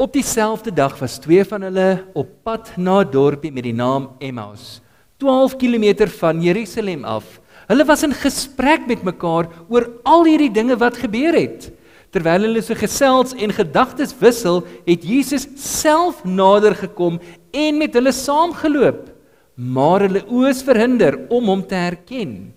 Op dieselfde dag was 2 van hulle op pad na 'n dorpie met die naam Emmaus, 12 kilometer van Jerusalem af. Hulle was in gesprek met mekaar oor al hierdie dinge wat gebeur het. Terwyl hulle so gesels en gedagtes wissel, het Jesus self nader gekom en met hulle saamgeloop, maar hulle oë is verhinder om hom te herken.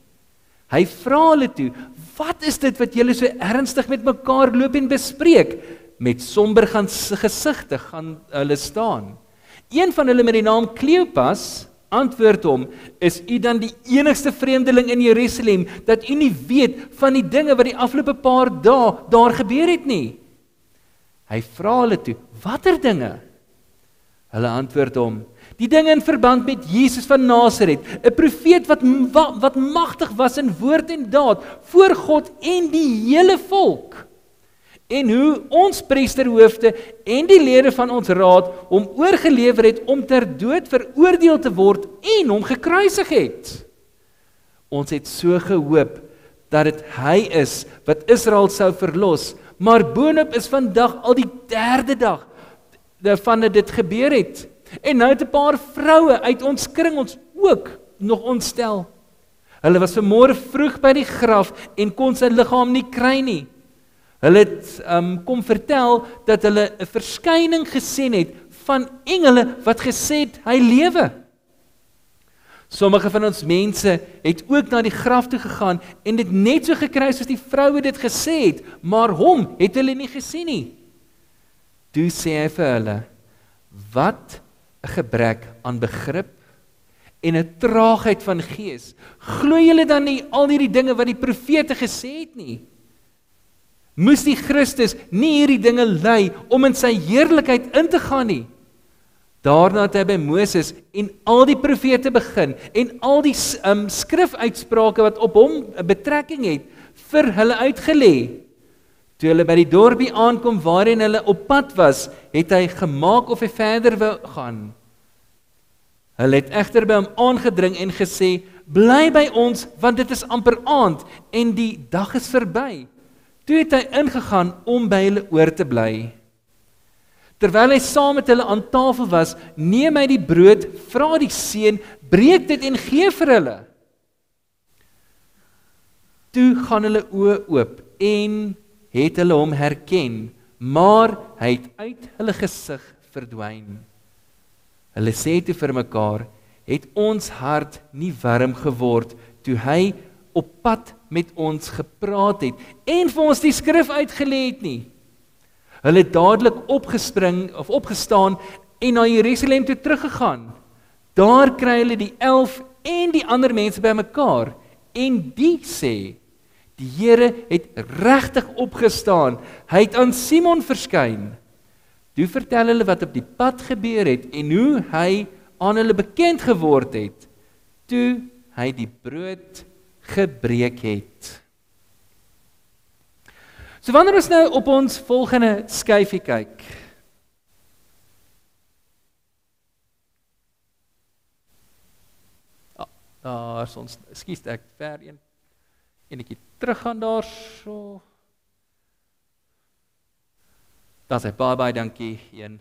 Hy vra hulle toe, wat is dit wat julle so ernstig met mekaar loop en bespreek? Met somber gesigte gaan hulle staan. Een van hulle met die naam Kleopas antwoord hom, is u dan die enigste vreemdeling in Jerusalem, dat u nie weet van die dinge wat die afgelope paar dae daar gebeur het nie? Hy vra hulle toe, watter dinge? Hulle antwoord hom, die dinge in verband met Jesus van Nasaret, 'n profeet wat magtig was in woord en daad, voor God en die hele volk. En hoe ons priesterhoofde en die lede van ons raad hom oorgelewer het om ter dood veroordeel te word en hom gekruisig het. Ons het so gehoop dat dit hy is wat Israel sou verlos, maar boonop is vandag al die 3de dag van dit gebeur het. En nou het 'n paar vroue uit ons kring ons ook nog ontstel. Hulle was vanmôre vroeg by die graf en kon sy liggaam nie kry nie. Hulle het kom vertel dat hulle 'n verskyning gesien het van engele wat gesê het hy lewe. Sommige van ons mense het ook na die graf toe gegaan en dit net so gekry soos die vroue dit gesê het, maar hom het hulle nie gesien nie. Toe sê hy vir hulle, wat 'n gebrek aan begrip en 'n traagheid van gees. Glo julle dan nie al hierdie dinge wat die profete gesê het nie? Moes die Christus nie hierdie dinge ly om in sy heerlikheid in te gaan nie? Daarna het hy by Moses en al die profete begin en al die skrifuitsprake wat op hom 'n betrekking het, vir hulle uitgelê. Toe hulle by die dorpie aankom waarin hulle op pad was, het hy gemaak of hy verder wou gaan. Hulle het egter by hom aangedring en gesê, bly by ons, want dit is amper aand en die dag is verby. Toe het hy ingegaan om by hulle oor te bly. Terwyl hy saam met hulle aan tafel was, neem hy die brood, vra die seun, breek dit en gee vir hulle. Toe gaan hulle oë oop en het hulle hom herken, maar hy het uit hulle gesig verdwyn. Hulle sê toe vir mekaar, het ons hart nie warm geword, toe hy op pad met ons gepraat het, en vir ons die skrif uitgelê het nie. Hulle het dadelik opgestaan en na Jerusalem toe teruggegaan. Daar kry hulle die 11 en die ander mense by mekaar, en die sê, die Here het regtig opgestaan, hy het aan Simon verskyn. Toe vertel hulle wat op die pad gebeur het, en hoe hy aan hulle bekend geword het, toe hy die brood gebreek het. So wanneer ons nou op ons volgende skyfie kyk, daar is ons, skies ek ver enetjie terug gaan daar so. Dan sê baie dankie een.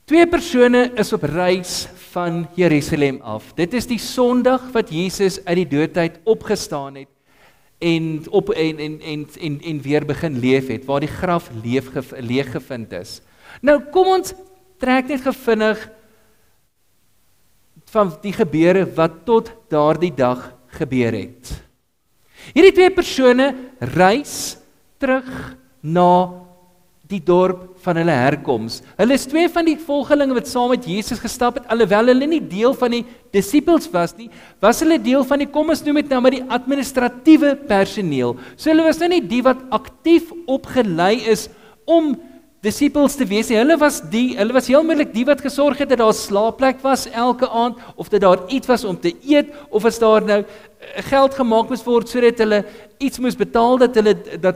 2 persone is op reis van Jerusalem af. Dit is die Sondag wat Jesus uit die doodheid opgestaan het en weer begin leef het, waar die graf leeg gevind is. Nou kom ons trek net gevinnig van die gebeure wat tot daardie dag gebeur het. Hierdie 2 persone reis terug na die dorp van hulle herkoms. Hulle is 2 van die volgelinge wat saam met Jesus gestap het, alhoewel hulle nie deel van die disippels was nie, was hulle deel van die, kom ons noem dit nou maar die administratiewe personeel. So hulle was nou nie die wat aktief opgelei is om disippels te wees. Hulle was heel moontlik die wat gesorg het dat daar 'n slaapplek was elke aand, of dat daar iets was om te eet, of as daar nou geld gemaak moes word sodat hulle iets moes betaal, dat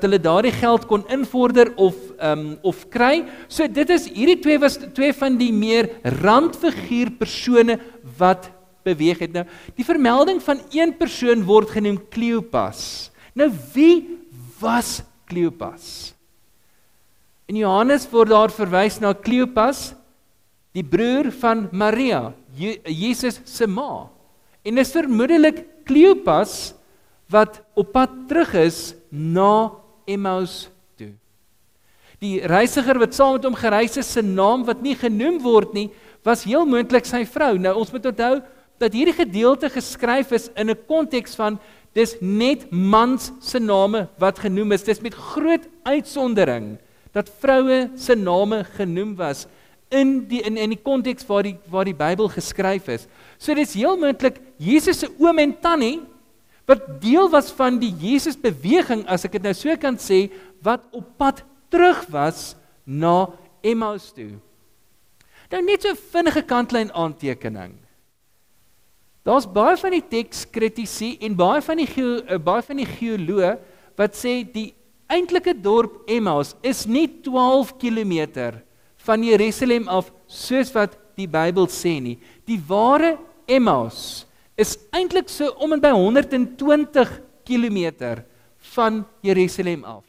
hulle daardie geld kon invorder of kry. So hierdie 2 was 2 van die meer randfiguur persone wat beweeg het. Nou, die vermelding van een persoon word genoem Kleopas. Nou, wie was Kleopas? In Johannes word daar verwys na Kleopas, die broer van Maria, Jesus se ma. En dis vermoedelik Kleopas wat op pad terug is na Emmaus toe. Die reisiger wat saam met hom gereis is, se naam wat nie genoem word nie, was heel moontlik sy vrou. Nou ons moet onthou dat hierdie gedeelte geskryf is in 'n konteks van dis net mans se name wat genoem is. Dis met groot uitsondering dat vroue se name genoem was in die konteks waar die Bybel geskryf is. So dis heel moontlik Jesus se oom en tannie wat deel was van die Jesus beweging, as ek dit nou so kan sê, wat op pad terug was na Emmaus toe. Nou net so 'n vinnige kantlyn aantekening. Daar's baie van die tekskritici en baie van die geoloë wat sê die eintlike dorp Emmaus is nie 12 kilometer van Jerusalem af soos wat die Bybel sê nie. Die ware Emmaus is eintlik so om en by 120 kilometer van Jerusalem af.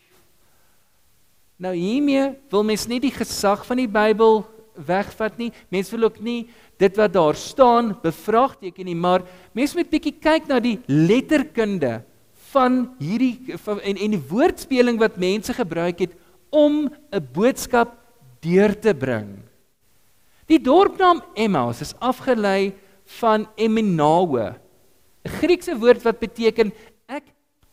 Nou hiermee wil mens nie die gesag van die Bybel wegvat nie, mens wil ook nie dit wat daar staan bevraagteken nie, maar mens moet bietjie kyk na die letterkunde van hierdie en die woordspeling wat mense gebruik het om 'n boodskap deur te bring. Die dorpnaam Emmaus is afgelei van Emenao, 'n Griekse woord wat beteken ek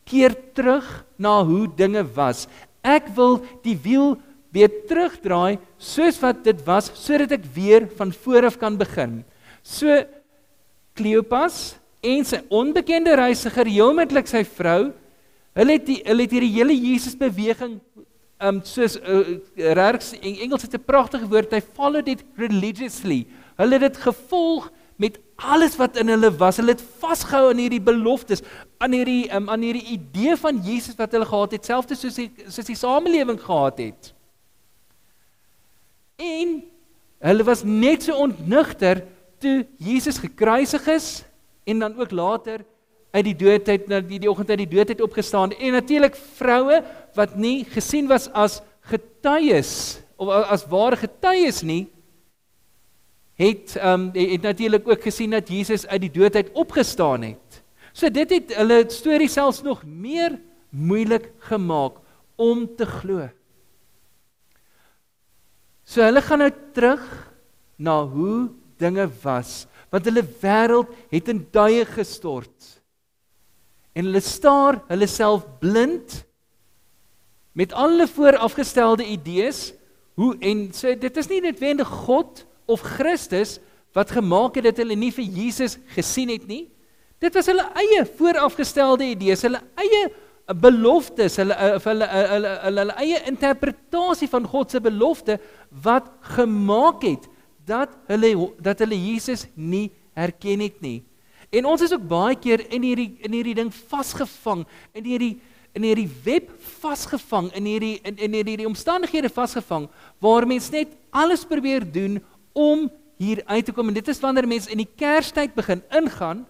keer terug na hoe dinge was. Ek wil die wiel weer terugdraai soos wat dit was, sodat ek weer van voor af kan begin. So Kleopas en sy onbekende reisiger, heel moontlik sy vrou, hulle het hierdie hele Jesus beweging soos regtig in Engels het 'n pragtige woord, hy followed it religiously. Hulle het dit gevolg met alles wat in hulle was. Hulle het vasgehou aan hierdie beloftes, aan hierdie idee van Jesus wat hulle gehad het, selfs soos die samelewing gehad het. En hulle was net so ontnigter toe Jesus gekruisig is en dan ook later uit die doodheid, die oggend uit die doodheid opgestaan. En natuurlik vroue wat nie gesien was as getuies of as ware getuies nie, het natuurlik ook gesien dat Jesus uit die doodheid opgestaan het. So dit het hulle storie selfs nog meer moeilik gemaak om te glo. So hulle gaan nou terug na hoe dinge was, want hulle wêreld het in duie gestort. En hulle staar hulle self blind met al hulle voorafgestelde idees, en so dit is nie noodwendig God of Christus wat gemaak het dat hulle nie vir Jesus gesien het nie. Dit was hulle eie voorafgestelde idees, hulle eie beloftes, hulle eie interpretasie van God se belofte wat gemaak het dat hulle Jesus nie herken het nie. En ons is ook baie keer in hierdie ding vasgevang, in hierdie web vasgevang, in hierdie omstandighede vasgevang, waar mens net alles probeer doen om hier uit te kom. En dit is wanneer mens in die Kerstyd begin ingaan,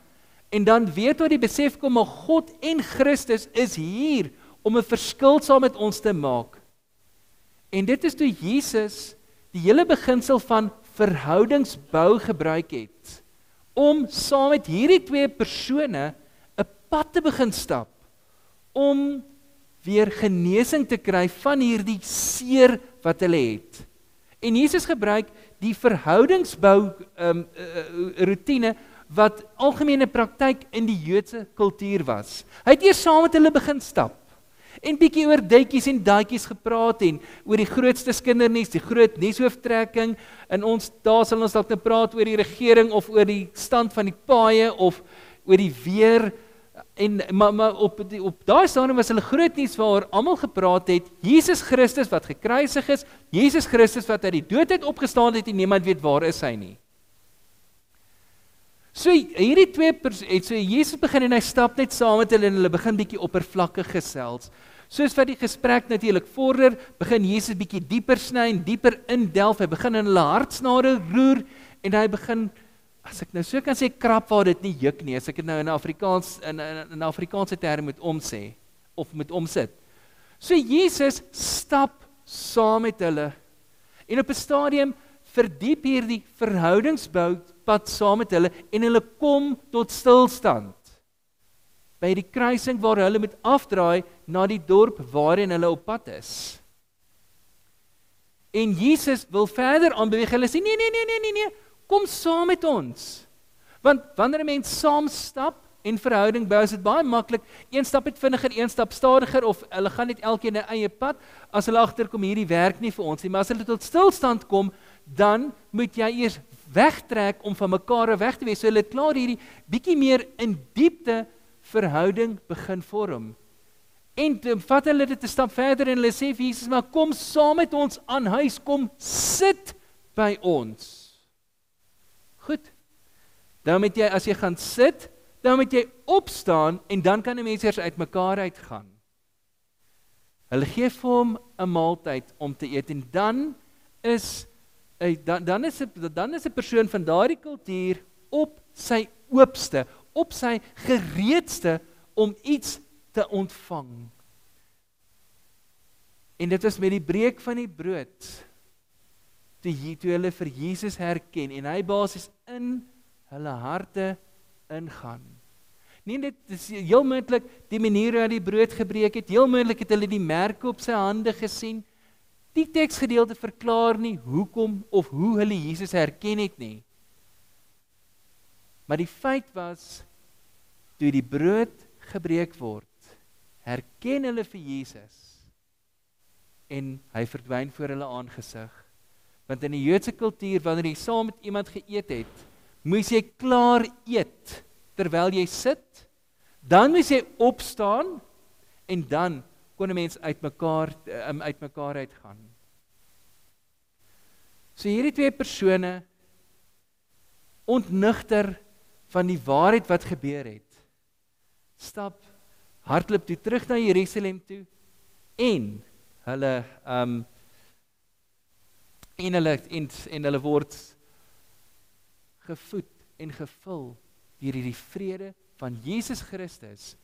en dan weer tot die besef kom, maar God en Christus is hier om 'n verskil saam met ons te maak. En dit is toe Jesus die hele beginsel van verhoudingsbou gebruik het, om saam met hierdie twee persone 'n pad te begin stap, om weer genesing te kry van hierdie seer wat hulle het. En Jesus gebruik die verhoudingsbou routine wat algemene praktyk in die Joodse kultuur was. Hy het eers saam met hulle begin stap en bietjie oor duitjies en daadjies gepraat en oor die grootste kindernuus, die groot nuushooftrekking. En daar sal ons dalk nou praat oor die regering of oor die stand van die paaie of oor die weer. Maar op daai stadium was hulle groot nuus waaroor almal gepraat het, Jesus Christus wat gekruisig is, Jesus Christus wat uit die doodheid opgestaan het en niemand weet waar is hy nie. So hierdie twee so Jesus begin en hy stap net saam met hulle en hulle begin bietjie oppervlakkig gesels. Soos wat die gesprek natuurlik vorder, begin Jesus bietjie dieper sny en dieper indelf. Hy begin in hulle hartsnare roer en hy begin, as ek nou so kan sê, krap waar dit nie juk nie, as ek dit nou in Afrikaanse term moet omsê of moet omsit. So Jesus stap saam met hulle. En op 'n stadium verdiep hierdie verhoudingsboupad saam met hulle en hulle kom tot stilstand by die kruising waar hulle moet afdraai na die dorp waarin hulle op pad is. En Jesus wil verder aanbeweeg. Hulle sê nee, kom saam met ons. Want wanneer 'n mens saam stap en verhouding bou, is dit baie maklik. Een stap het vinniger, een stap stadiger, of hulle gaan net elkeen 'n eie pad. As hulle agterkom hierdie werk nie vir ons nie, maar as hulle tot stilstand kom, dan moet jy eers wegtrek om van mekaar weg te wees. So hulle het klaar hierdie bietjie meer in diepte verhouding begin vorm. En vat hulle dit 'n stap verder en hulle sê vir Jesus, maar kom saam met ons aan huis, kom sit by ons. Goed. Dan moet jy, as jy gaan sit, dan moet jy opstaan en dan kan die mense eers uit mekaar uitgaan. Hulle gee vir hom 'n maaltyd om te eet en dan is 'n persoon van daardie kultuur op sy oopste, op sy gereedste om iets te ontvang. En dit was met die breek van die brood, toe hulle vir Jesus herken en hy basies in hulle harte ingaan. Nee, dit is heel moontlik die manier hoe hy die brood gebreek het, heel moontlik het hulle die merke op sy hande gesien. Die teksgedeelte verklaar nie hoekom of hoe hulle Jesus herken het nie. Maar die feit was, toe die brood gebreek word, herken hulle vir Jesus en hy verdwyn voor hulle aangesig. Want in die Joodse kultuur, wanneer jy saam met iemand geëet het, moes jy klaar eet terwyl jy sit, dan moes jy opstaan en dan kon 'n mens uit mekaar uitgaan. So hierdie twee persone ontnigter van die waarheid wat gebeur het, stap hardloop toe terug na Jerusalem toe en hulle word gevoed en gevul deur hierdie vrede van Jesus Christus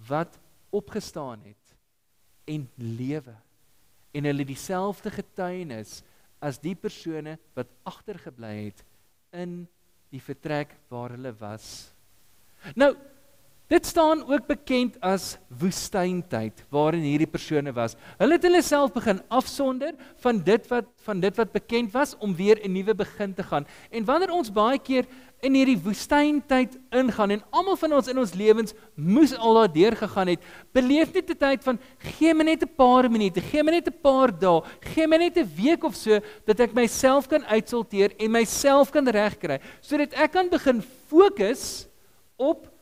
wat opgestaan het en lewe. En hulle dieselfde getuienis as die persone wat agtergebly het in die vertrek waar hulle was. Nou, dit staan ook bekend as woestyntyd waarin hierdie persone was. Hulle het hulle self begin afsonder van dit wat bekend was om weer 'n nuwe begin te gaan. En wanneer ons baie keer in hierdie woestyntyd ingaan en almal van ons in ons lewens moes al daardeur gegaan het, beleef net 'n tyd van gee my net 'n paar minute, gee my net 'n paar dae, gee my net 'n week of so dat ek myself kan uitsorteer en myself kan regkry, sodat ek kan begin fokus op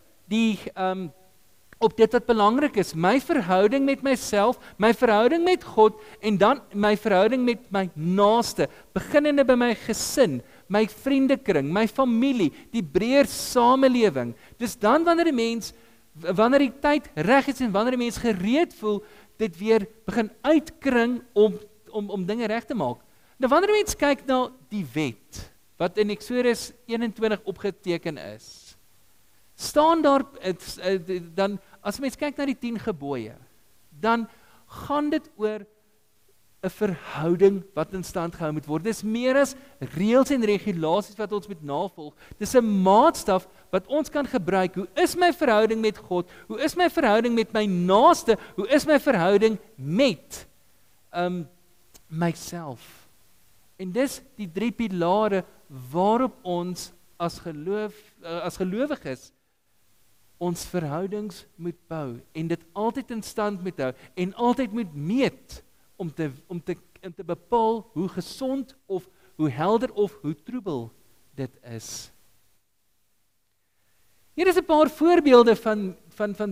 op dit wat belangrik is, my verhouding met myself, my verhouding met God en dan my verhouding met my naaste, beginnende by my gesin, my vriendekring, my familie, die breër samelewing. Dis dan wanneer die tyd reg is en wanneer die mens gereed voel, dit weer begin uitkring om dinge reg te maak. Nou wanneer die mens kyk na die wet, wat in Eksodus 21 opgeteken is, staan daar, dan as mens kyk na die 10 gebooie, dan gaan dit oor 'n verhouding wat in stand gehou moet word. Dis meer as reëls en regulasies wat ons moet navolg. Dis 'n maatstaf wat ons kan gebruik. Hoe is my verhouding met God? Hoe is my verhouding met my naaste? Hoe is my verhouding met myself? En dis die 3 pilare waarop ons as gelowiges ons verhoudings moet bou en dit altyd in stand moet hou en altyd moet meet om te bepaal hoe gesond of hoe helder of hoe troebel dit is. Hier is 'n paar voorbeelde van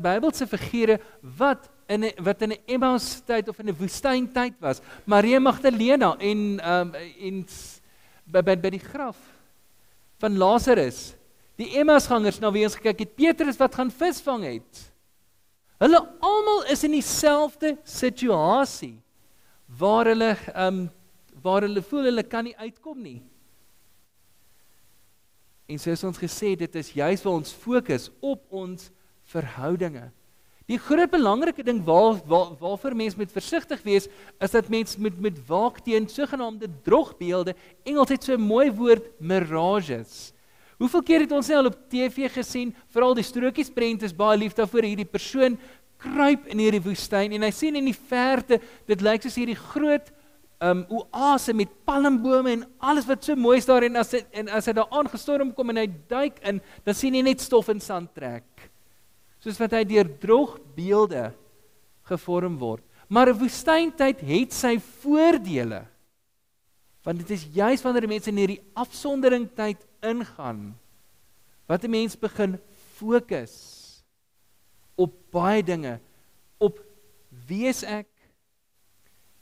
Bybelse figure wat in 'n Emmaus-tyd of in 'n woestyntyd was. Maria Magdalena en by die graf van Lazarus. Die Emmausgangers na wie ons gekyk het, Petrus wat gaan visvang het. Hulle almal is in dieselfde situasie waar hulle voel hulle kan nie uitkom nie. En soos ons gesê, dit is juis waar ons fokus op ons verhoudinge. Die groot belangrike ding waarvoor mens moet versigtig wees, is dat mens moet waak teen sogenaamde drogbeelde. Engels het so 'n mooi woord, mirages. Hoeveel keer het ons al op TV gesien, veral die strokiesprent is baie lief daarvoor, hierdie persoon kruip in hierdie woestyn en hy sien in die verte, dit lyk soos hierdie groot oase met palmbome en alles wat so mooi is daar, en as hy daar aangestorm kom en hy duik in, dan sien hy net stof en sand trek. Soos wat hy deur drogbeelde gevorm word. Maar 'n woestyntyd het sy voordele. Want dit is juis wanneer mense in hierdie afsonderingtyd ingaan, wat 'n mens begin fokus op baie dinge, op wie is ek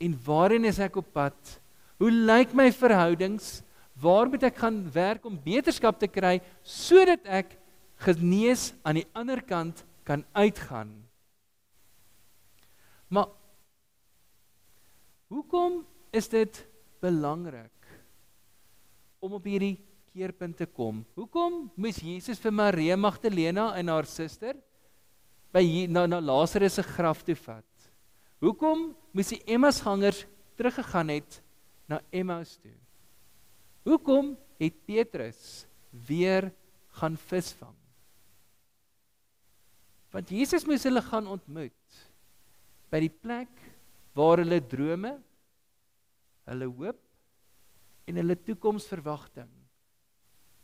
en waarin is ek op pad? Hoe lyk my verhoudings? Waar moet ek gaan werk om beterskap te kry, sodat ek genees aan die ander kant kan uitgaan? Maar hoekom is dit belangrik om op hierdie keerpunt te kom? Hoekom moes Jesus vir Maria Magdalena en haar suster na Lazarus se graf toe vat? Hoekom moes die Emmausgangers teruggegaan het na Emmaus toe? Hoekom het Petrus weer gaan visvang? Want Jesus moes hulle gaan ontmoet by die plek waar hulle drome, hulle hoop en hulle toekomsverwagting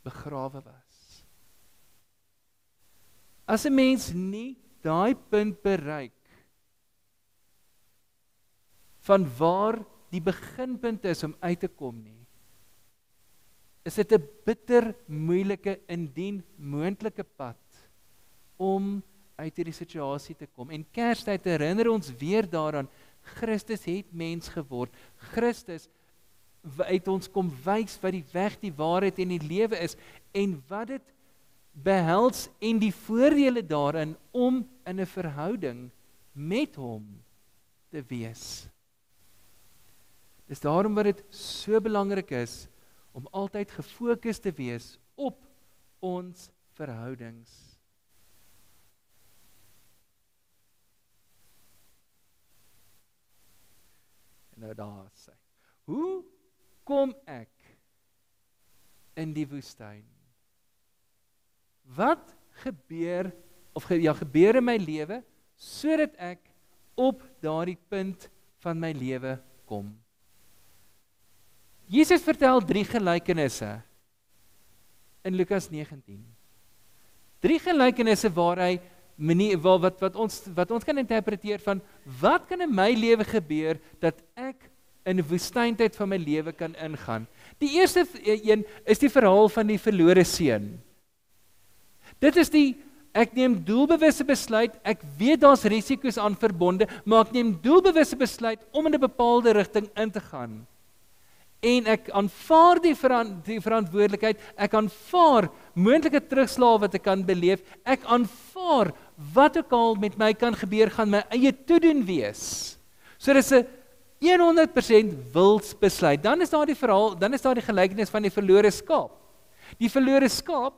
begrawe was. As 'n mens nie daai punt bereik van waar die beginpunt is om uit te kom nie, is dit 'n bitter moeilike, indien moontlike pad om uit hierdie situasie te kom. En Kerstyd herinner ons weer daaraan, Christus het mens geword. Christus het ons kom wys wat die weg, die waarheid en die lewe is, en wat dit behels en die voordele daarin om in 'n verhouding met hom te wees. Dis daarom wat dit so belangrik is om altyd gefokus te wees op ons verhoudings. En nou daar sê, hoe kom ek in die woestyn? Wat gebeur in my lewe sodat ek op daardie punt van my lewe kom? Jesus vertel 3 gelykenisse in Lukas 19. 3 gelykenisse waar hy wat ons kan interpreteer van wat kan in my lewe gebeur dat ek in 'n woestyntyd van my lewe kan ingaan. Die eerste een is die verhaal van die verlore seun. Dit is ek neem doelbewuste besluit, ek weet daar's risiko's aan verbonde, maar ek neem doelbewuste besluit om in 'n bepaalde rigting in te gaan. En ek aanvaar die verantwoordelikheid, ek aanvaar moontlike terugslae wat ek kan beleef, ek aanvaar wat ook al met my kan gebeur, gaan my eie toedoen wees. So dis 'n 100% wilsbesluit. Dan is daar die verhaal, dan is daar die gelykenis van die verlore skaap. Die verlore skaap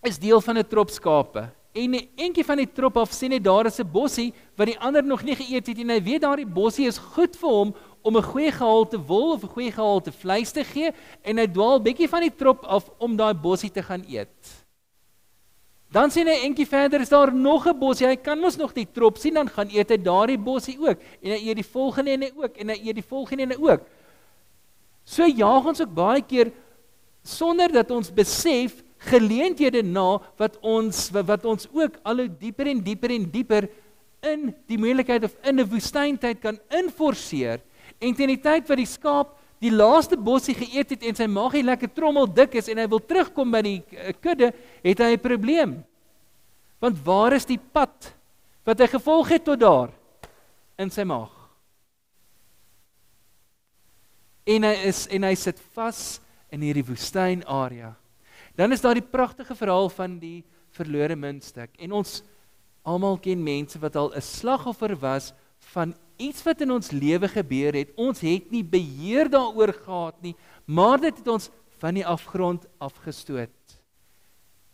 is deel van 'n trop skape. En eentjie van die trop af sien net daar is 'n bossie wat die ander nog nie geëet het en hy weet daardie bossie is goed vir hom om 'n goeie gehalte wol of 'n goeie gehalte vleis te gee, en hy dwaal bietjie van die trop af om daai bossie te gaan eet. Dan sien hy eentjie verder is daar nog 'n bossie, hy kan mos nog die trop sien, dan gaan eet hy daardie bossie ook, en hy eet die volgende en hy ook, en hy eet die volgende en hy ook. So jaag ons ook baie keer, sonder dat ons besef, geleenthede na, wat ons ook al hoe dieper en dieper en dieper in die moeilikheid of in 'n woestyntyd kan inforceer. En teen die tyd wat die skaap die laaste bossie geëet het en sy maagie lekker trommel dik is en hy wil terugkom by die kudde, het hy 'n probleem. Want waar is die pad wat hy gevolg het tot daar in sy maag? En hy sit vas in hierdie woestyn area. Dan is daar die pragtige verhaal van die verlore muntstuk. En ons almal ken mense wat al 'n slagoffer was van iets wat in ons lewe gebeur het. Ons het nie beheer daaroor gehad nie, maar dit het ons van die afgrond afgestoot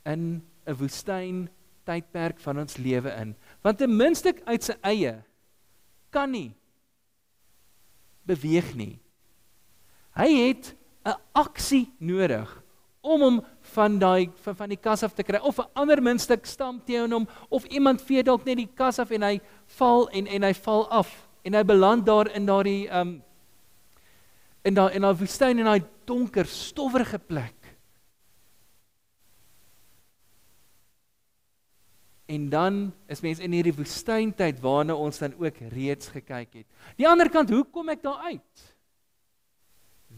in 'n woestyn tydperk van ons lewe in. Want 'n muntstuk uit sy eie kan nie beweeg nie. Hy het 'n aksie nodig om hom van die kas af te kry, of 'n ander muntstuk stamp teen hom, of iemand vee dalk net die kas af en hy val en hy val af en hy beland daar in daardie in daai woestyn, in daai donker, stowwerige plek. En dan is mens in hierdie woestyntyd waarna ons dan ook reeds gekyk het. Die ander kant, hoe kom ek daar uit?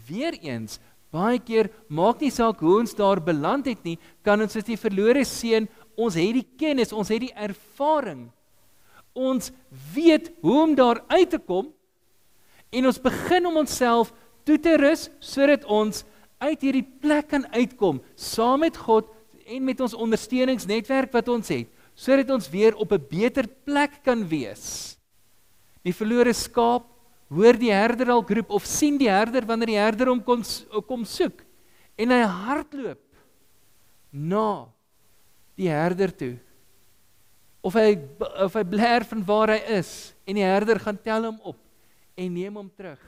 Weereens, baie keer, maak nie saak hoe ons daar beland het nie, kan ons as die verlore seun, ons het die kennis, ons het die ervaring, ons weet hoe om daar uit te kom, en ons begin om onsself toe te rus, sodat ons uit hierdie plek kan uitkom, saam met God, en met ons ondersteuningsnetwerk wat ons het, sodat ons weer op 'n beter plek kan wees. Die verlore skaap hoor die herder al roep, of sien die herder wanneer die herder hom kom soek, en hy hardloop na die herder toe. Of hy bler van waar hy is, en die herder gaan tel hom op, en neem hom terug.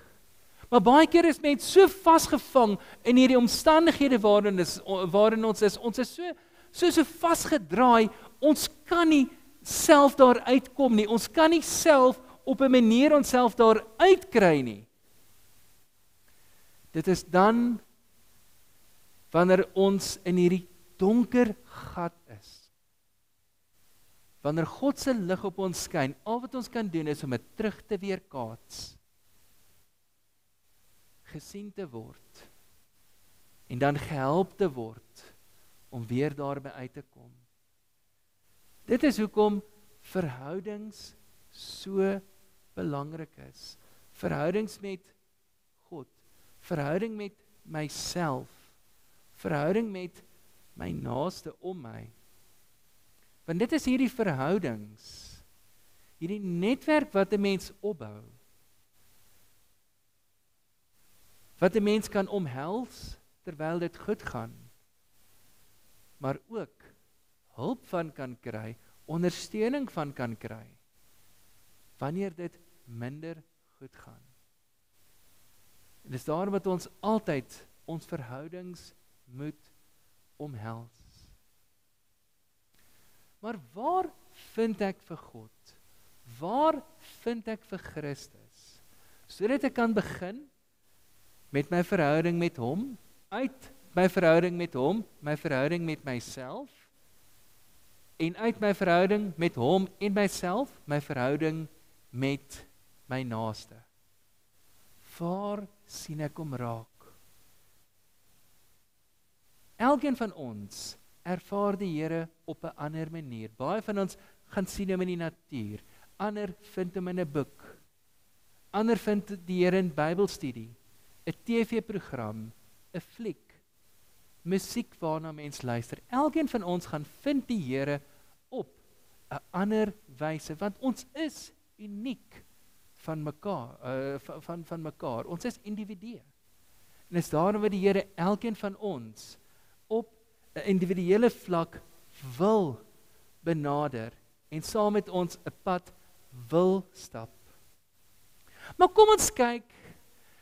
Maar baie keer is mens so vasgevang in hierdie omstandighede waarin ons is so vasgedraai, ons kan nie self daar uitkom nie, ons kan nie self op 'n manier onsself daar uitkry nie. Dit is dan, wanneer ons in hierdie donker gat is, wanneer God se lig op ons skyn, al wat ons kan doen is om dit terug te weerkaats, gesien te word, en dan gehelp te word, om weer daarby uit te kom. Dit is hoekom verhoudings so belangrik is. Verhoudings met God, verhouding met myself, verhouding met my naaste om my. Want dit is hierdie verhoudings, hierdie netwerk wat 'n mens opbou, wat 'n mens kan omhels terwyl dit goed gaan, maar ook hulp van kan kry, ondersteuning van kan kry, wanneer dit minder goed gaan. En dis daarom wat ons altyd ons verhoudings moet omhels. Maar waar vind ek vir God? Waar vind ek vir Christus? Sodat ek kan begin met my verhouding met hom, uit my verhouding met hom, my verhouding met myself, en uit my verhouding met hom en myself, my verhouding met my naaste. Waar sien ek hom raak? Elkeen van ons ervaar die Here op 'n ander manier. Baie van ons gaan sien hom in die natuur, ander vind hom in 'n boek, ander vind die Here in Bybelstudie, 'n TV-program, 'n fliek, musiek waarna mens luister. Elkeen van ons gaan vind die Here op 'n ander wyse, want ons is uniek van mekaar. Ons is individue. En is daarom wat die Here elkeen van ons op 'n individuele vlak wil benader en saam met ons 'n pad wil stap. Maar kom ons kyk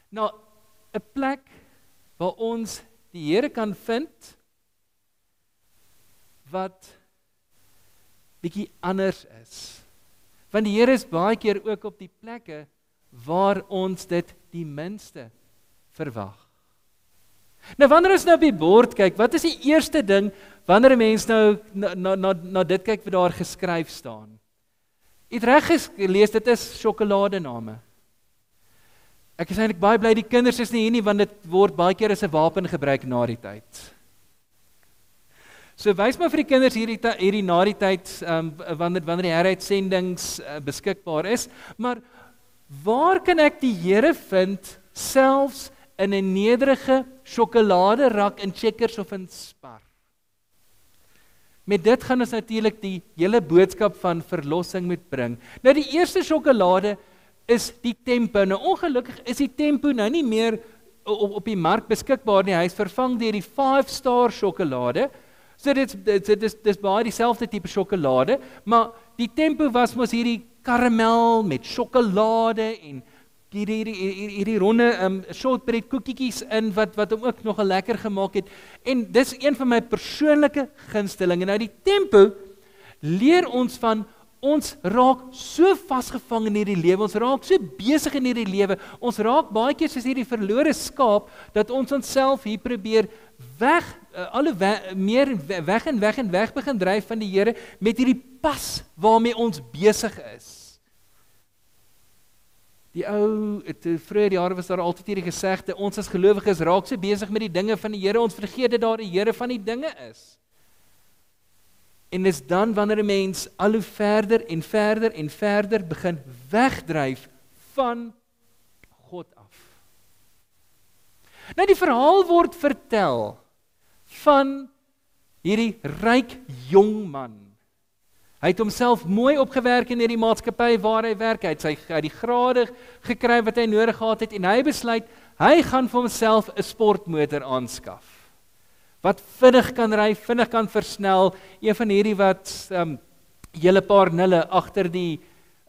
na 'n plek waar ons die Here kan vind wat bietjie anders is. Want die Here is baie keer ook op die plekke waar ons dit die minste verwag. Nou wanneer ons nou op die bord kyk, wat is die eerste ding wanneer 'n mens nou na dit kyk wat daar geskryf staan? Jy het reg gelees, dit is sjokoladename. Ek is eintlik baie bly die kinders is nie hier nie, want dit word baie keer as 'n wapen gebruik na die tyd. So wys maar vir die kinders hierdie na die tyd, wanneer die heruitsendings beskikbaar is, maar waar kan ek die Here vind, selfs in 'n nederige sjokoladerak in Checkers of in Spar? Met dit gaan ons natuurlik die hele boodskap van verlossing moet bring. Nou die eerste sjokolade is die Tempo. Nou ongelukkig is die Tempo nou nie meer op die mark beskikbaar nie. Hy is vervang deur die 5-star sjokolade. So dis baie dieselfde tipe sjokolade, maar die tempo was mos hierdie karamel met sjokolade en hierdie ronde shortbread koekietjies in wat hom ook nogal lekker gemaak het. En dis een van my persoonlike gunstelinge. Nou die tempo leer ons van ons raak so vasgevang in hierdie lewe, ons raak so besig in hierdie lewe, ons raak baie keer soos hierdie verlore skaap, dat ons onsself hier probeer meer weg begin dryf van die Here, met hierdie pas waarmee ons besig is. Die vroeër jare was daar altyd hierdie gesegde, ons as gelowiges raak so besig met die dinge van die Here, ons vergeet dat daar die Here van die dinge is. En dis dan wanneer 'n mens al hoe verder en verder en verder begin wegdryf van God af. Nou die verhaal word vertel van hierdie ryk jong man. Hy het homself mooi opgewerk in hierdie maatskappy waar hy werk. Hy het die grade gekry wat hy nodig gehad het en hy besluit, hy gaan vir homself 'n sportmotor aanskaf. Wat vinnig kan ry, vinnig kan versnel, een van hierdie wat hele paar nulle agter die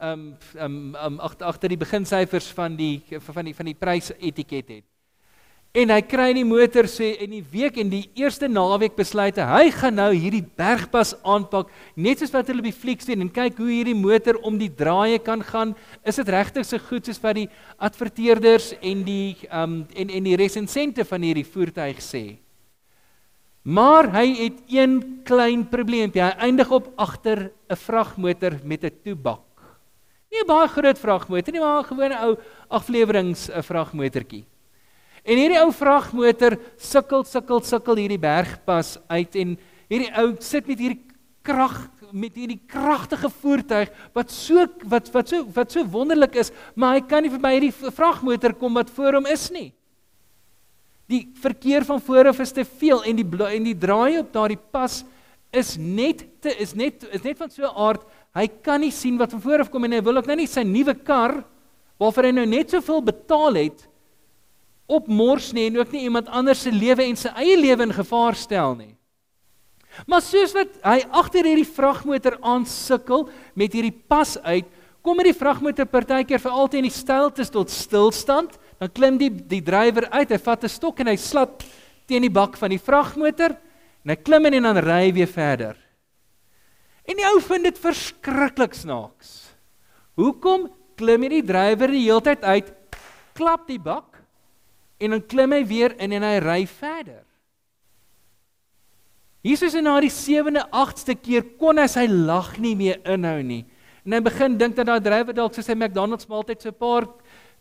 agter die beginsyfers van die prysetiket het. En hy kry die motor sê in die week en die eerste naweek besluit hy gaan nou hierdie bergpas aanpak, net soos wat hulle op die flieks doen en kyk hoe hierdie motor om die draaie kan gaan. Is dit regtig so goed soos wat die adverteerders en die resensente van hierdie voertuig sê? Maar hy het een klein probleempie. Hy eindig op agter 'n vragmotor met 'n toebak. Nie 'n baie groot vragmotor nie, maar 'n gewone ou afleweringe vragmotortjie. En hierdie ou vragmotor sukkel hierdie bergpas uit en hierdie ou sit met hierdie kragtige voertuig wat so wonderlik is, maar hy kan nie verby hierdie vragmotor kom wat voor hom is nie. Die verkeer van vooraf is te veel en die draai op daardie pas is net van so 'n aard, hy kan nie sien wat van vooraf kom en hy wil ook nou nie sy nuwe kar, waarvoor hy nou net soveel betaal het, opmors nie en ook nie iemand anders se lewe en sy eie lewe in gevaar stel nie. Maar soos wat hy agter hierdie vragmotor aansukkel met hierdie pas uit, kom die vragmotor partykeer vir altyd in die styltes tot stilstand. Dan klim die drywer uit, hy vat 'n stok en hy slat teen die bak van die vragmotor en hy klim in en dan ry hy weer verder. En die ou vind dit verskriklik snaaks. Hoekom klim die drywer die hele tyd uit, klap die bak en dan klim hy weer in en hy ry verder? Jesus en na die 7de, 8ste keer kon hy sy lag nie meer inhou nie. En hy begin dink dat daai drywer dalk soos sy McDonald's maaltyd so 'n paar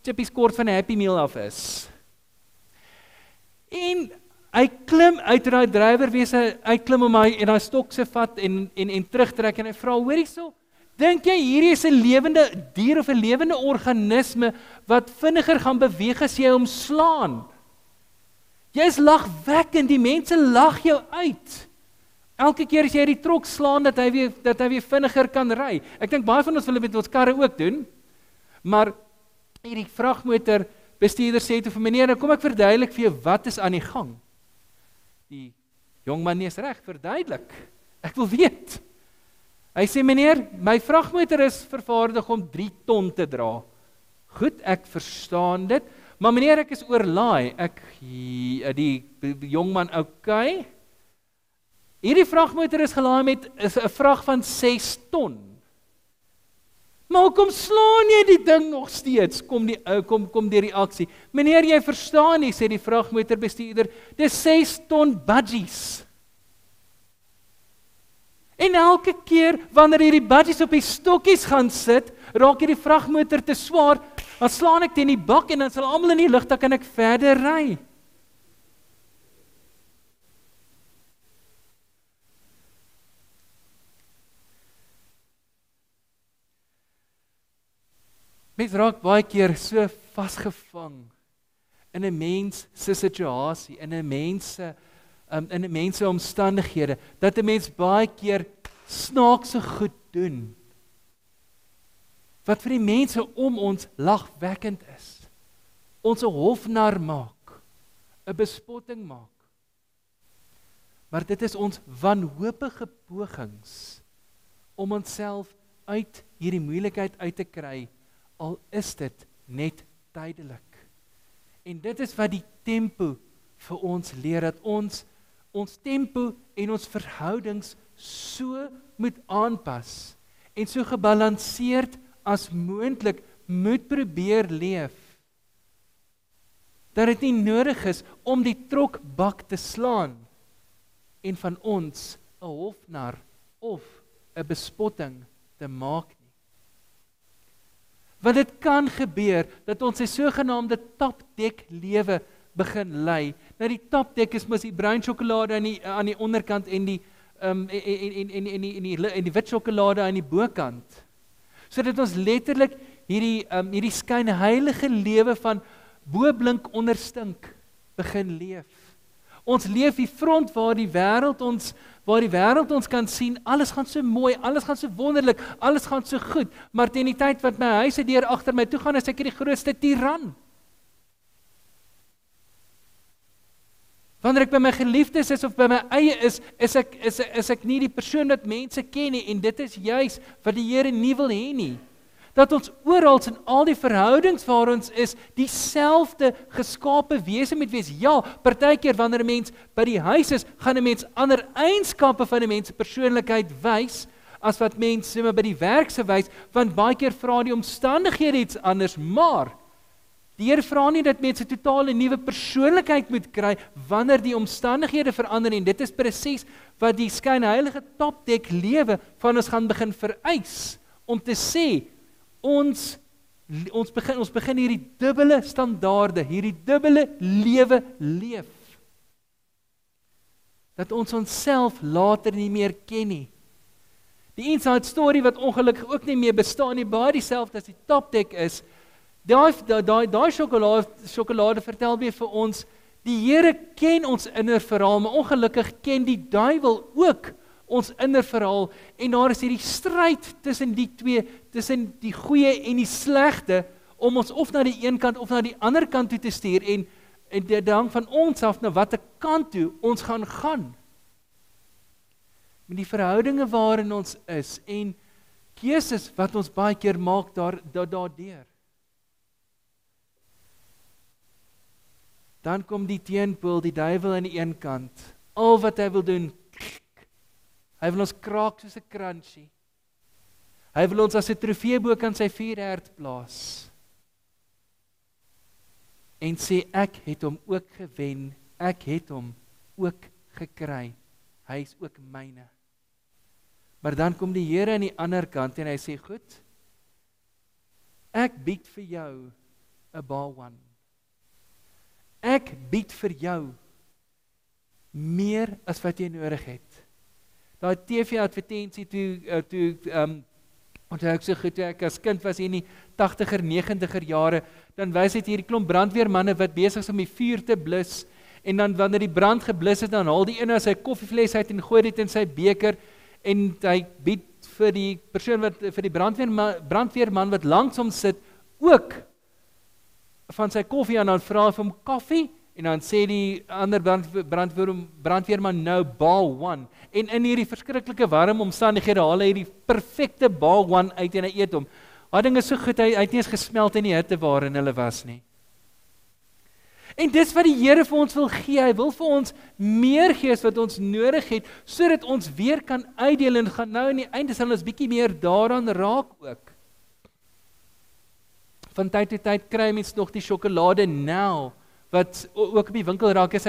chippies kort van 'n Happy Meal af is. En hy klim uit daai drywerwese, hy klim om hy en daai stok se vat en terugtrek en hy vra, hoor hierso, dink jy hierdie is 'n lewende dier of 'n lewende organisme wat vinniger gaan beweeg as jy hom slaan? Jy is lagwekkend, die mense lag jou uit. Elke keer as jy die trok slaan dat hy weer vinniger kan ry. Ek dink baie van ons wil dit met ons karre ook doen, maar hierdie vragmotor bestuurder sê toe vir meneer, nou kom ek verduidelik vir jou wat is aan die gang. Die jong man is reg, verduidelik. Ek wil weet. Hy sê meneer, my vragmotor is vervaardig om 3 ton te dra. Goed, ek verstaan dit, maar meneer, ek is oorlaai. Die jong man, okay. Hierdie vragmotor is gelaai met 'n vrag van 6 ton. Maar hoekom slaan jy die ding nog steeds? Kom die reaksie. Meneer, jy verstaan nie, sê die vragmotorbestuurder, dis 6 ton budgies. En elke keer wanneer hierdie budgies op die stokkies gaan sit, raak hierdie vragmotor te swaar, dan slaan ek teen die bak en dan sal almal in die lug, dan kan ek verder ry. Mens raak baie keer so vasgevang in 'n mens se situasie, in 'n mens se omstandighede, dat 'n mens baie keer snaakse goed doen, wat vir die mense om ons lagwekkend is, ons 'n hofnar maak, 'n bespotting maak. Maar dit is ons wanhopige pogings om onsself uit hierdie moeilikheid uit te kry, al is dit net tydelik. En dit is wat die tempo vir ons leer, dat ons tempo en ons verhoudings so moet aanpas, en so gebalanseerd as moontlik moet probeer leef, dat dit nie nodig is om die trokbak te slaan, en van ons 'n hofnar of 'n bespotting te maak nie. Want dit kan gebeur dat ons 'n sogenaamde tapdek lewe begin lei. Nou die tapdek is mos die bruin sjokolade aan die onderkant en die die wit sjokolade aan die bokant. Sodat ons letterlik hierdie skynheilige lewe van bo-blink onder stink begin leef. Ons leef die front waar die wêreld ons kan sien, alles gaan so mooi, alles gaan so wonderlik, alles gaan so goed, maar teen die tyd wat my huis se deur agter my toe gaan, is ek die grootste tiran. Wanneer ek by my geliefdes is of by my eie is ek nie die persoon wat mense ken nie, en dit is juis wat die Here nie wil hê nie. Dat ons oral in al die verhoudings waar ons is, dieselfde geskape wese moet wees. Ja, partykeer wanneer 'n mens by die huis is, gaan 'n mens ander eienskappe van 'n mens se persoonlikheid wys, as wat mense by die werk se wys, want baie keer vra die omstandighede iets anders, maar die Here vra nie dat mense 'n totale nuwe persoonlikheid moet kry, wanneer die omstandighede verander, en dit is presies wat die skynheilige tapdek lewe van ons gaan begin vereis, om te sê, ons begin hierdie dubbele standaarde, hierdie dubbele lewe leef. Dat ons onsself later nie meer ken nie. Die inside story wat ongelukkig ook nie meer bestaan nie, baie dieselfde as die tapdek is, daai sjokolade vertel weer vir ons, die Here ken ons inner verhaal, maar ongelukkig ken die duiwel ook ons inner verhaal, en daar is hierdie stryd tussen die twee, tussen die goeie en die slegte, om ons of na die een kant of na die ander kant toe te stuur, en dit hang van ons af na watter kant toe ons gaan. Met die verhoudinge waarin ons is, en keuses wat ons baie keer maak daardeur. Dan kom die teenpool, die duiwel aan die een kant, al wat hy wil doen, hy wil ons kraak soos 'n crunchy. Hy wil ons as 'n trofeeboek aan sy vuurherd plaas. En sê, ek het hom ook gewen, ek het hom ook gekry. Hy is ook myne. Maar dan kom die Here aan die ander kant en hy sê, goed, ek bied vir jou 'n ball one. Ek bied vir jou meer as wat jy nodig het. Daai TV-advertensie onthou ek so goed, toe ek as kind was in die 80er, 90er jare, dan wys dit hierdie klomp brandweermanne wat besig is om die vuur te blus, en dan wanneer die brand geblus het, dan haal die een sy koffievles uit en gooi dit in sy beker, en hy bied vir die persoon vir die brandweerman wat langs hom sit, ook van sy koffie, en dan vra hy vir hom koffie, en dan sê die ander brandweerman nou ball one, en in hierdie verskriklike warm omstandighede haal hy die perfekte ball one uit en hy eet hom. Daai ding is so goed, hy het nie eens gesmelt in die hitte waarin hulle was nie. En dis wat die Here vir ons wil gee, hy wil vir ons meer gee as wat ons nodig het, sodat ons weer kan uitdeel, en gaan nou in die einde sal ons bietjie meer daaraan raak ook. Van tyd tot tyd kry mens nog die sjokolade nou, wat ook op die winkel raak is,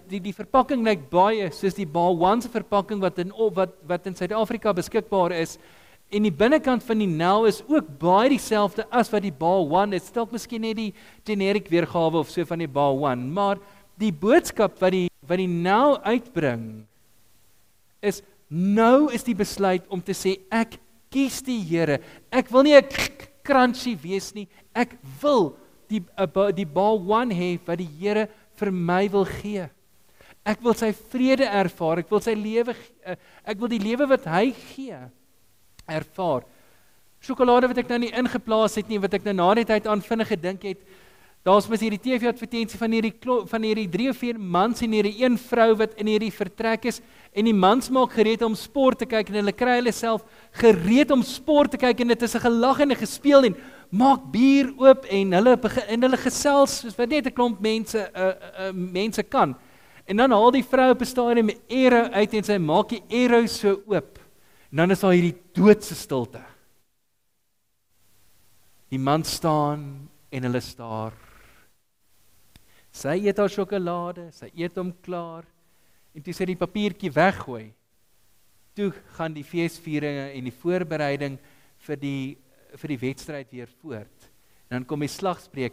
die verpakking lyk baie soos die Ball One se verpakking wat in Suid-Afrika beskikbaar is, en die binnekant van die Now is ook baie dieselfde as wat die Ball One is, stel miskien net die generiek weergawe of so van die Ball One, maar die boodskap wat die Now uitbring, is nou is die besluit om te sê, ek kies die Here, ek wil nie 'n crunchy wees nie, ek wil die Ball One hê wat die Here vir my wil gee. Ek wil sy vrede ervaar, ek wil sy lewe, ek wil die lewe wat hy gee ervaar. Sjokolade wat ek nou nie ingeplaas het nie, wat ek nou na die tyd aan vinnig gedink het, Daar's mos hierdie TV-advertensie van hierdie 3 of 4 mans en hierdie een vrou wat in hierdie vertrek is en die mans maak gereed om sport te kyk en hulle kry hulle self gereed om sport te kyk en dit is 'n gelag en 'n gespeel en maak bier oop en hulle gesels soos wat net 'n klomp mense kan. En dan haal die vrou op 'n stadium 'n arrow uit en sy maak die arrow so oop. En dan is daar hierdie doodse stilte. Die man staan en hulle staar. Sy eet haar sjokolade, sy eet hom klaar en toe sy die papiertjie weggooi. Toe gaan die feesvieringe en die voorbereiding vir die wedstryd weer voort. En dan kom die slagspreuk,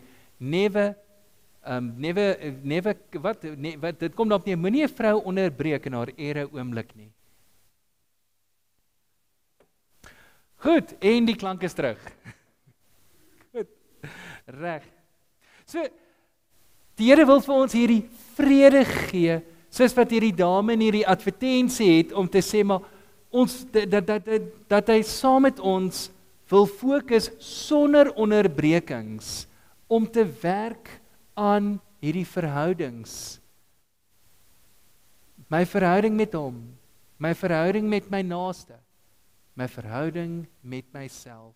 dit kom daarop neer, moenie 'n vrou onderbreek in haar ere oomblik nie. Goed, en die klank is terug. Goed, reg. So, die Here wil vir ons hierdie vrede gee, soos wat hierdie dame in hierdie advertensie het, om te sê, maar ons, dat hy saam met ons wil fokus sonder onderbrekings, om te werk aan hierdie verhoudings. My verhouding met hom, my verhouding met my naaste, my verhouding met myself.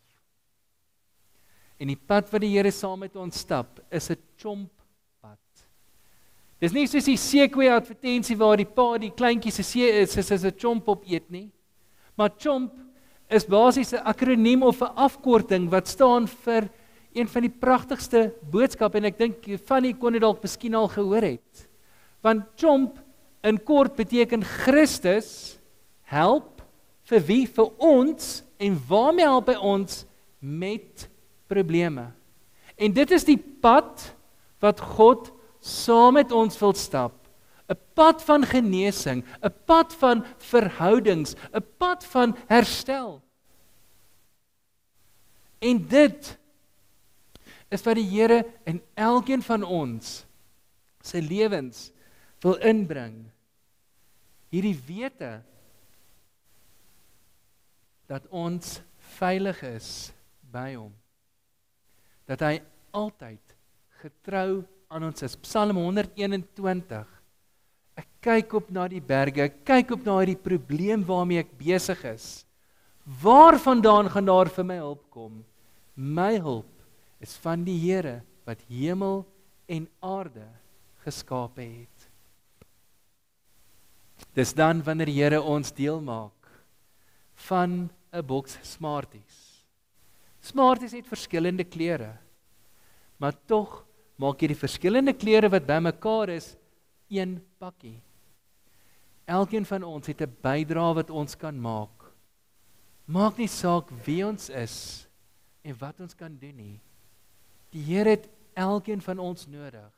En die pad wat die Here saam met ons stap, is 'n chompad. Dis nie soos die Sequoia advertensie waar die pa die kleintjies is 'n chomp op eet nie. Maar chomp is basies 'n akroniem of 'n afkorting wat staan vir een van die pragtigste boodskappe en ek dink Fanny kon dit dalk miskien al gehoor het. Want chomp in kort beteken Christus help vir wie? Vir ons en waarmee help hy ons? Met probleme. En dit is die pad wat God saam met ons wil stap. 'n Pad van genesing, 'n pad van verhoudings, 'n pad van herstel. En dit is wat die Here in elkeen van ons sy lewens wil inbring. Hierdie wete dat ons veilig is by hom. Dat hy altyd getrou aan ons is. Psalm 121. Ek kyk op na die berge, ek kyk op na hierdie probleem waarmee ek besig is. Waarvandaan gaan daar vir my hulp kom? My hulp is van die Here wat hemel en aarde geskape het. Dis dan wanneer die Here ons deel maak van 'n boks Smarties. Smarties het verskillende kleure, maar tog maak jy die verskillende kleure wat bymekaar is, een pakkie. Elkeen van ons het 'n bydrae wat ons kan maak. Maak nie saak wie ons is en wat ons kan doen nie. Die Here het elkeen van ons nodig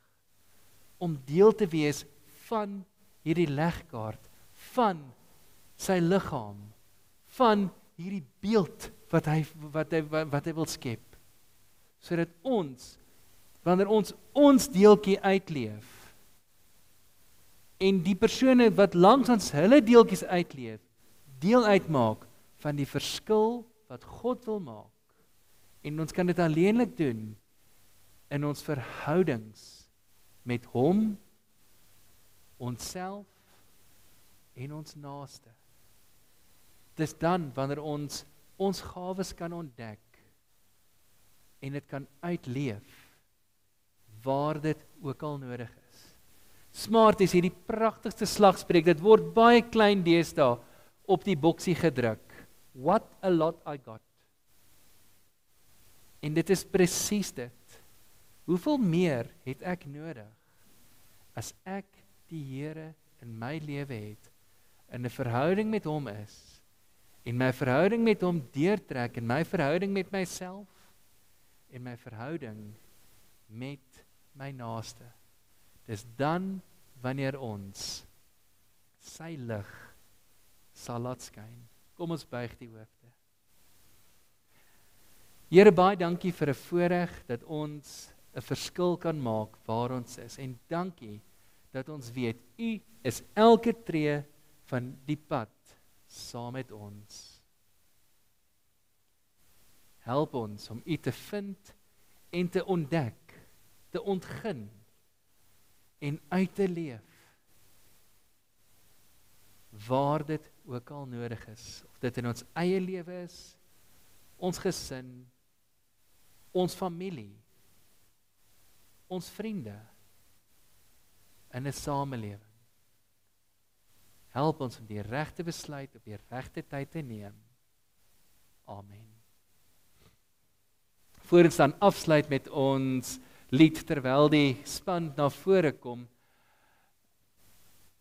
om deel te wees van hierdie legkaart, van sy liggaam, van hierdie beeld wat hy wil skep. Sodat ons, wanneer ons deeltjie uitleef, en die persone wat langs ons hulle deeltjies uitleef, deel uitmaak van die verskil wat God wil maak. En ons kan dit alleenlik doen in ons verhoudings met hom, onsself en ons naaste. Dis dan wanneer ons gawes kan ontdek en dit kan uitleef waar dit ook al nodig is. Smart is hierdie pragtigste slagspreuk, dit word baie klein deesdae op die boksie gedruk. What a lot I got. En dit is presies dit. Hoeveel meer het ek nodig as ek die Here in my lewe het, in 'n verhouding met hom is, en my verhouding met hom deurtrek, en my verhouding met myself, en my verhouding met my naaste. Dis dan wanneer ons sy lig sal laat skyn. Kom ons buig die hoofde. Here, baie dankie vir 'n voorreg dat ons 'n verskil kan maak waar ons is. En dankie dat ons weet, U is elke tree van die pad saam met ons. Help ons om U te vind en te ontdek te ontgin en uit te leef, waar dit ook al nodig is, of dit in ons eie lewe is, ons gesin, ons familie, ons vriende, in 'n samelewing. Help ons om die regte besluit op die regte tyd te neem. Amen. Voor ons dan afsluit met ons lied, terwyl die span na vore kom.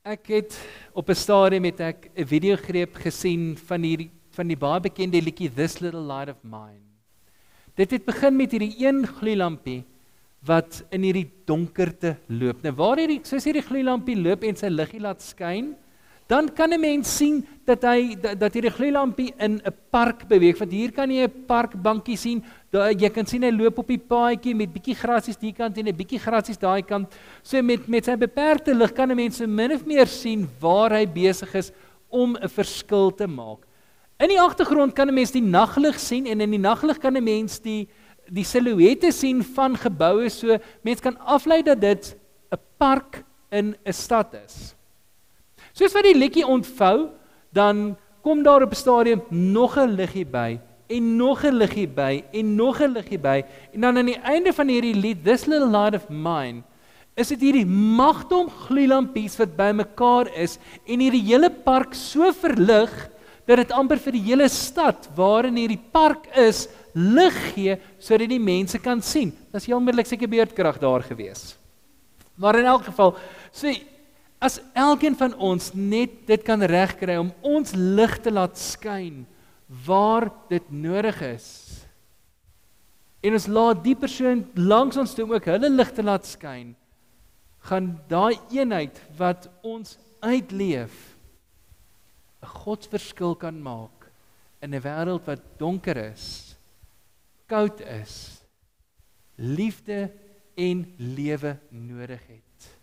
Ek het op 'n stadium 'n videogreep gesien van die baie bekende liedjie This Little Light of Mine. Dit het begin met hierdie een gloeilampie wat in hierdie donkerte loop. Nou waar soos hierdie gloeilampie loop en sy liggie laat skyn, dan kan 'n mens sien dat hierdie gloeilampie in 'n park beweeg. Want hier kan jy 'n parkbankie sien. Jy kan sien hy loop op die paadjie met bietjie grasies die kant en 'n bietjie grasies daai kant. So met sy beperkte lig kan 'n mens so min of meer sien waar hy besig is om 'n verskil te maak. In die agtergrond kan 'n mens die naglig sien en in die naglig kan 'n mens die silhouette sien van geboue. So mens kan aflei dat dit 'n park in 'n stad is. Soos wat die liedjie ontvou, dan kom daar op 'n stadium nog 'n liggie by en nog 'n liggie by en nog 'n liggie by en dan aan die einde van hierdie lied This Little Light of Mine is dit hierdie magdom gloeilampies wat bymekaar is en hierdie hele park so verlig dat dit amper vir die hele stad waarin hierdie park is lig gee sodat die mense kan sien. Dit is heel moontlik seker beurtkrag daar gewees. Maar in elk geval, as elkeen van ons net dit kan regkry om ons lig te laat skyn waar dit nodig is, en ons laat die persoon langs ons toe ook hulle lig te laat skyn, gaan daai eenheid wat ons uitleef 'n godsverskil kan maak in 'n wêreld wat donker is, koud is, liefde en lewe nodig het.